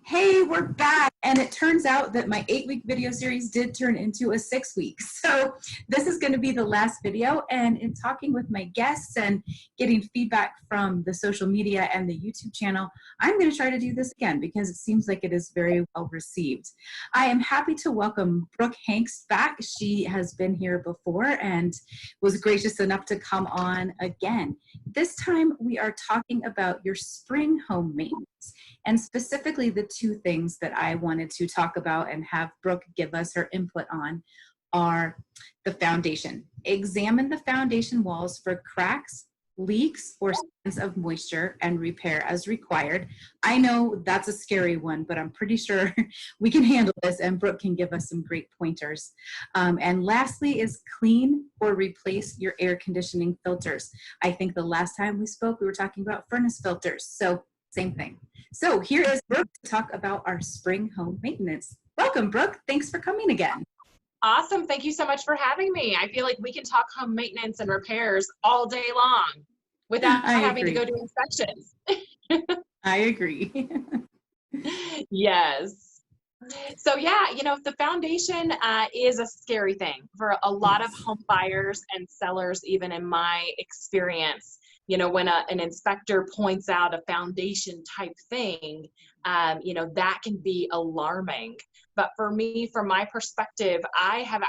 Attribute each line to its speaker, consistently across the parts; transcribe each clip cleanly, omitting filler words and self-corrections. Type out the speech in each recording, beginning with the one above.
Speaker 1: Hey, we're back. And it turns out that my 8-week video series did turn into a 6-week. So this is going to be the last video. And in talking with my guests and getting feedback from the social media and the YouTube channel, I'm going to try to do this again because it seems like it is very well received. I am happy to welcome Brook Hengst back. She has been here before and was gracious enough to come on again. This time we are talking about your spring home maintenance. And specifically, the two things that I wanted to talk about and have Brook give us her input on are the foundation. Examine the foundation walls for cracks, leaks, or signs of moisture and repair as required. I know that's a scary one, but I'm pretty sure we can handle this, and Brook can give us some great pointers. And lastly is clean or replace your air conditioning filters. I think the last time we spoke, we were talking about furnace filters. So same thing. So here is Brook to talk about our spring home maintenance. Welcome, Brook. Thanks for coming again.
Speaker 2: Awesome. Thank you so much for having me. I feel like we can talk home maintenance and repairs all day long without having to go do inspections.
Speaker 1: I agree.
Speaker 2: Yes. So yeah, you know, the foundation is a scary thing for a lot of home buyers and sellers, even in my experience. You know, when an inspector points out a foundation type thing, you know, that can be alarming. But for me, from my perspective, I've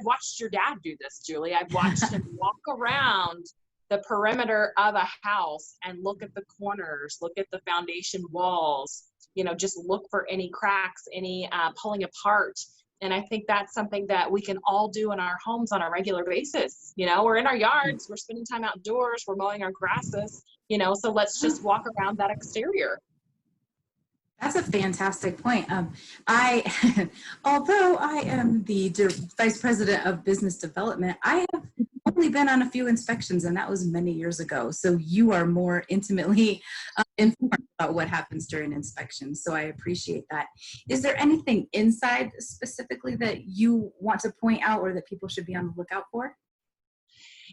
Speaker 2: watched your dad do this, Julie. I've watched him walk around the perimeter of a house and look at the corners, look at the foundation walls, you know, just look for any cracks, any pulling apart. And I think that's something that we can all do in our homes on a regular basis. You know, we're in our yards, we're spending time outdoors, we're mowing our grasses, you know, so let's just walk around that exterior.
Speaker 1: That's a fantastic point. Although I am the Vice President of Business Development, I have only been on a few inspections, and that was many years ago. So you are more intimately informed about what happens during inspections. So I appreciate that. Is there anything inside specifically that you want to point out or that people should be on the lookout for?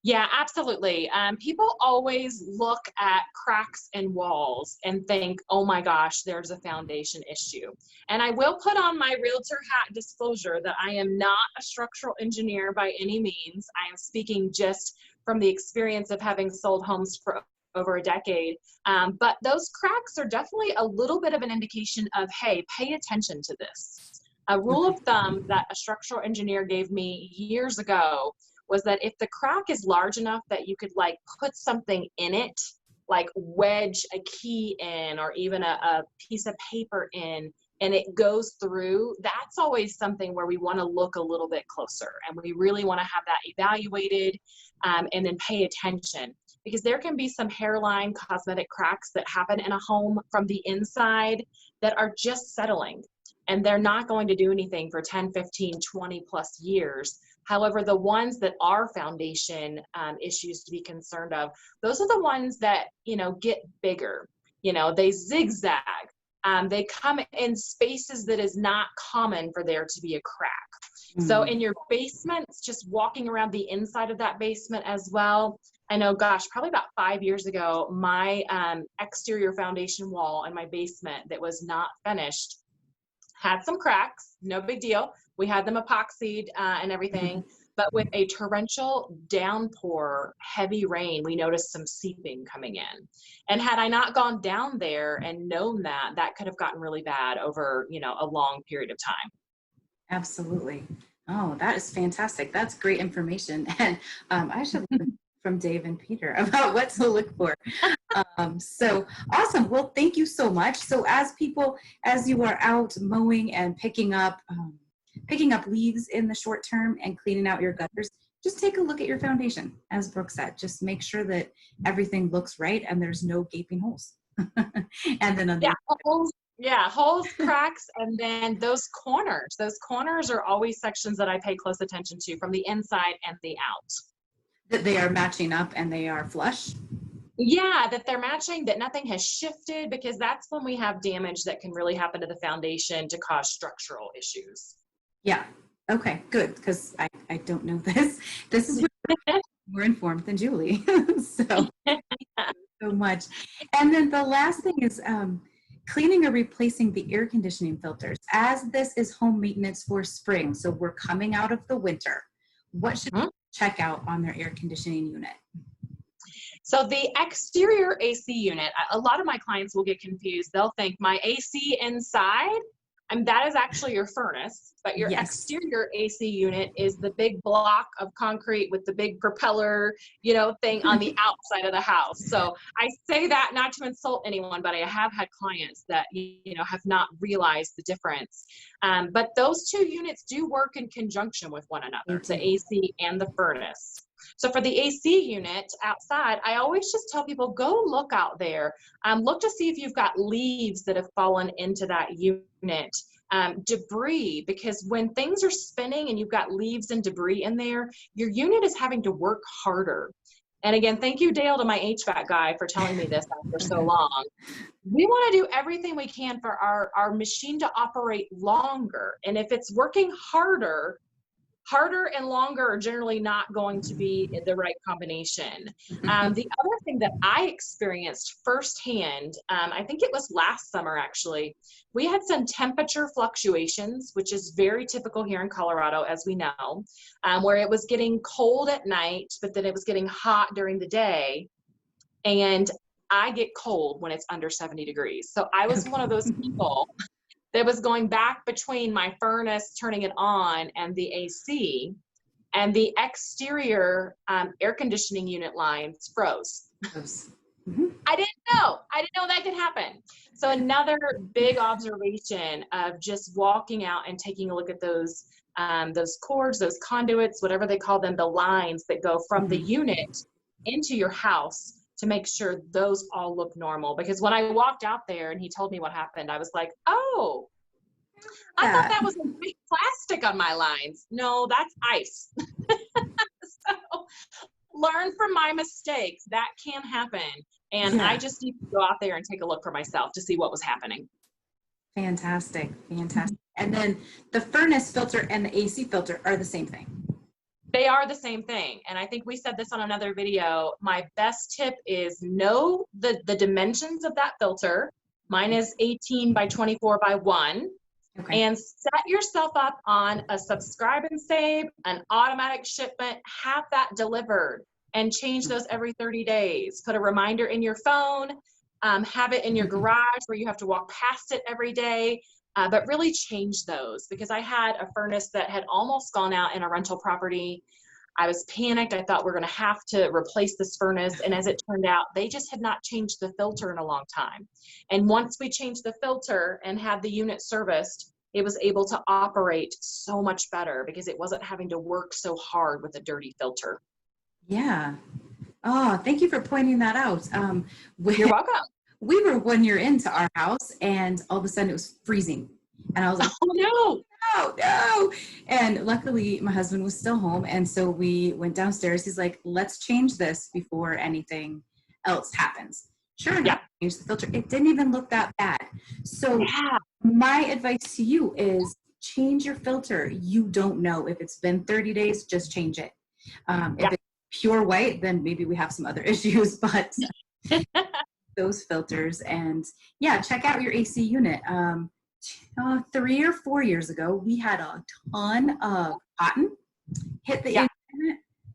Speaker 2: Yeah, absolutely. People always look at cracks in walls and think, oh my gosh, there's a foundation issue. And I will put on my realtor hat disclosure that I am not a structural engineer by any means. I am speaking just from the experience of having sold homes for over a decade. But those cracks are definitely a little bit of an indication of, hey, pay attention to this. A rule of thumb that a structural engineer gave me years ago was that if the crack is large enough that you could like put something in it, like wedge a key in or even a piece of paper in, and it goes through, that's always something where we want to look a little bit closer and we really want to have that evaluated and then pay attention, because there can be some hairline cosmetic cracks that happen in a home from the inside that are just settling, and they're not going to do anything for 10, 15, 20 plus years. However, the ones that are foundation issues to be concerned of, those are the ones that, you know, get bigger. You know, they zigzag. They come in spaces that is not common for there to be a crack. So in your basements, just walking around the inside of that basement as well. I know, gosh, probably about 5 years ago, my exterior foundation wall in my basement that was not finished had some cracks, no big deal. We had them epoxied and everything, but with a torrential downpour, heavy rain, we noticed some seeping coming in. And had I not gone down there and known that, that could have gotten really bad over, you know, a long period of time.
Speaker 1: Absolutely. Oh, that is fantastic. That's great information. And I should learn from Dave and Peter about what to look for. So awesome. Well, thank you so much. So as you are out mowing and picking up leaves in the short term and cleaning out your gutters, just take a look at your foundation. As Brooke said, just make sure that everything looks right and there's no gaping holes. And then
Speaker 2: holes, cracks, and then those corners are always sections that I pay close attention to from the inside and the out.
Speaker 1: That they are matching up and they are flush.
Speaker 2: Yeah, that they're matching, that nothing has shifted, because that's when we have damage that can really happen to the foundation to cause structural issues.
Speaker 1: Yeah. Okay, good. Because I don't know this. This is more informed than Julie. So much. And then the last thing is cleaning or replacing the air conditioning filters. As this is home maintenance for spring, so we're coming out of the winter, what should we check out on their air conditioning unit?
Speaker 2: So the exterior AC unit, a lot of my clients will get confused. They'll think my AC inside, and that is actually your furnace, but your exterior AC unit is the big block of concrete with the big propeller, thing on the outside of the house. So I say that not to insult anyone, but I have had clients that, have not realized the difference. But those two units do work in conjunction with one another, the AC and the furnace. So for the AC unit outside, I always just tell people, go look out there. Look to see if you've got leaves that have fallen into that unit, debris, because when things are spinning and you've got leaves and debris in there, your unit is having to work harder. And again, thank you, Dale, to my HVAC guy for telling me this after so long. We want to do everything we can for our machine to operate longer. And if it's working harder and longer are generally not going to be the right combination. The other thing that I experienced firsthand, I think it was last summer actually, we had some temperature fluctuations, which is very typical here in Colorado, as we know, where it was getting cold at night, but then it was getting hot during the day. And I get cold when it's under 70 degrees. So I was one of those people that was going back between my furnace, turning it on, and the AC, and the exterior air conditioning unit lines froze. I didn't know that could happen. So another big observation of just walking out and taking a look at those cords, those conduits, whatever they call them, the lines that go from the unit into your house, to make sure those all look normal. Because when I walked out there and he told me what happened, I was like, oh, I thought that was a big plastic on my lines. No, that's ice. So learn from my mistakes. That can happen. And I just need to go out there and take a look for myself to see what was happening.
Speaker 1: Fantastic. And then the furnace filter and the AC filter are the same thing.
Speaker 2: They are the same thing. And I think we said this on another video. My best tip is know the dimensions of that filter. Mine is 18 by 24 by 1. Okay. And set yourself up on a subscribe and save, an automatic shipment, have that delivered, and change those every 30 days. Put a reminder in your phone, have it in your garage where you have to walk past it every day. But really change those, because I had a furnace that had almost gone out in a rental property. I was panicked. I thought we're going to have to replace this furnace. And as it turned out, they just had not changed the filter in a long time. And once we changed the filter and had the unit serviced, it was able to operate so much better because it wasn't having to work so hard with a dirty filter.
Speaker 1: Yeah. Oh, thank you for pointing that out.
Speaker 2: You're welcome.
Speaker 1: We were 1 year into our house and all of a sudden it was freezing. And I was like,
Speaker 2: oh
Speaker 1: no. And luckily my husband was still home. And so we went downstairs. He's like, let's change this before anything else happens. Sure enough, change the filter. It didn't even look that bad. So my advice to you is change your filter. You don't know if it's been 30 days, just change it. If it's pure white, then maybe we have some other issues, but those filters. And check out your AC unit. 3 or 4 years ago, we had a ton of cotton hit the unit,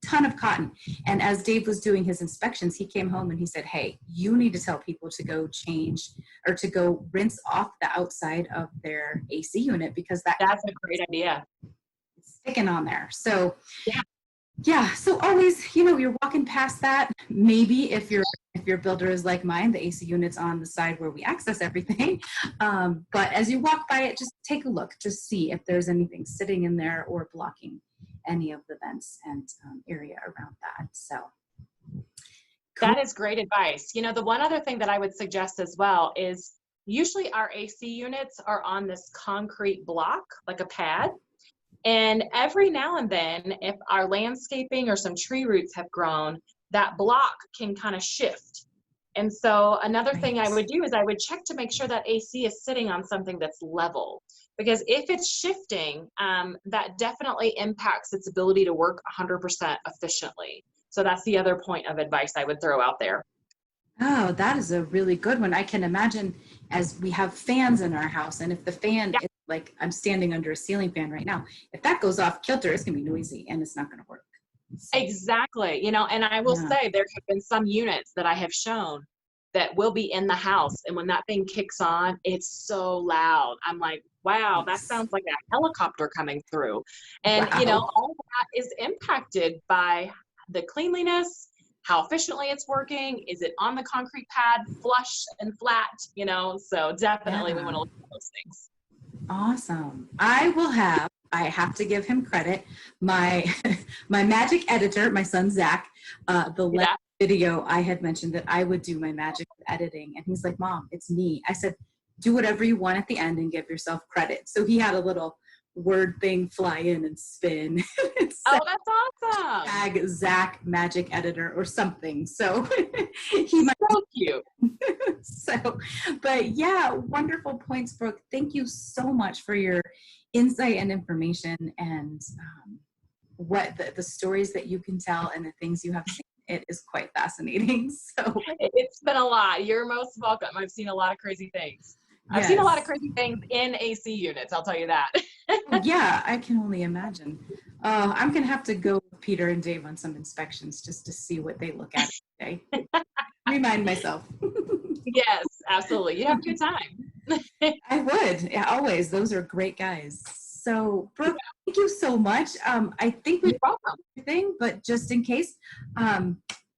Speaker 1: ton of cotton. And as Dave was doing his inspections, he came home and he said, hey, you need to tell people to go change or to go rinse off the outside of their AC unit, because that's
Speaker 2: a great idea.
Speaker 1: It's sticking on there. So so always, you're walking past that. Maybe if your builder is like mine, the AC unit's on the side where we access everything. But as you walk by it, just take a look, just see if there's anything sitting in there or blocking any of the vents and area around that. So
Speaker 2: that is great advice. The one other thing that I would suggest as well is usually our AC units are on this concrete block, like a pad. And every now and then, if our landscaping or some tree roots have grown, that block can kind of shift. And so another thing I would do is I would check to make sure that AC is sitting on something that's level. Because if it's shifting, that definitely impacts its ability to work 100% efficiently. So that's the other point of advice I would throw out there.
Speaker 1: Oh, that is a really good one. I can imagine, as we have fans in our house, and if the fan
Speaker 2: Yeah,
Speaker 1: is like, I'm standing under a ceiling fan right now, if that goes off kilter, it's gonna be noisy and it's not gonna work. So,
Speaker 2: exactly. You know, and I will
Speaker 1: yeah.
Speaker 2: say there have been some units that I have shown that will be in the house, and when that thing kicks on, it's so loud. I'm like, wow, that
Speaker 1: Yes.
Speaker 2: sounds like a helicopter coming through. And you know,
Speaker 1: Wow.
Speaker 2: all that is impacted by the cleanliness, how efficiently it's working, is it on the concrete pad flush and flat, you know? So definitely we want
Speaker 1: Yeah.
Speaker 2: to look at those things.
Speaker 1: Awesome. I have to give him credit. My my magic editor, my son Zach, the
Speaker 2: See
Speaker 1: last
Speaker 2: that?
Speaker 1: video I had mentioned that I would do my magic editing, and he's like, "Mom, it's me." I said, "Do whatever you want at the end and give yourself credit." So he had a little word thing fly in and spin. It
Speaker 2: Oh,
Speaker 1: said,
Speaker 2: that's awesome.
Speaker 1: tag Zach magic editor or something. So he might.
Speaker 2: So cute.
Speaker 1: So, but yeah, wonderful points, Brooke. Thank you so much for your insight and information, and what the stories that you can tell and the things you have seen. It is quite fascinating. So,
Speaker 2: It's been a lot. You're most welcome. I've seen a lot of crazy things. I've seen a lot of
Speaker 1: yes.
Speaker 2: crazy things in AC units, I'll tell you that.
Speaker 1: Oh, yeah, I can only imagine. I'm going to have to go with Peter and Dave on some inspections just to see what they look at today. Remind myself.
Speaker 2: Yes, absolutely. You have a good time.
Speaker 1: I would. Yeah, always. Those are great guys. So, Brooke, thank you so much. I think we
Speaker 2: You're welcome.
Speaker 1: thing, but just in case,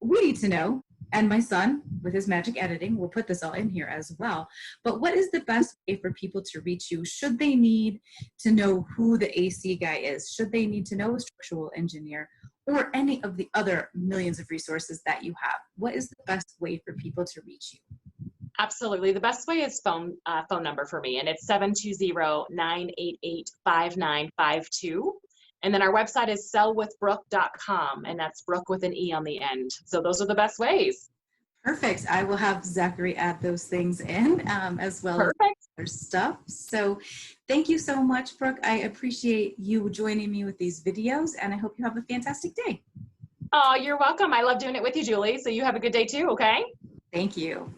Speaker 1: we need to know, and my son with his magic editing, we'll put this all in here as well. But what is the best way for people to reach you? Should they need to know who the AC guy is? Should they need to know a structural engineer or any of the other millions of resources that you have? What is the best way for people to reach you?
Speaker 2: Absolutely. The best way is phone number for me, and it's 720-988-5952. And then our website is sellwithbrooke.com, and that's Brooke with an E on the end. So those are the best ways.
Speaker 1: Perfect. I will have Zachary add those things in, as well as
Speaker 2: Perfect.
Speaker 1: other stuff. So thank you so much, Brooke. I appreciate you joining me with these videos, and I hope you have a fantastic day.
Speaker 2: Oh, you're welcome. I love doing it with you, Julie. So you have a good day too, okay?
Speaker 1: Thank you.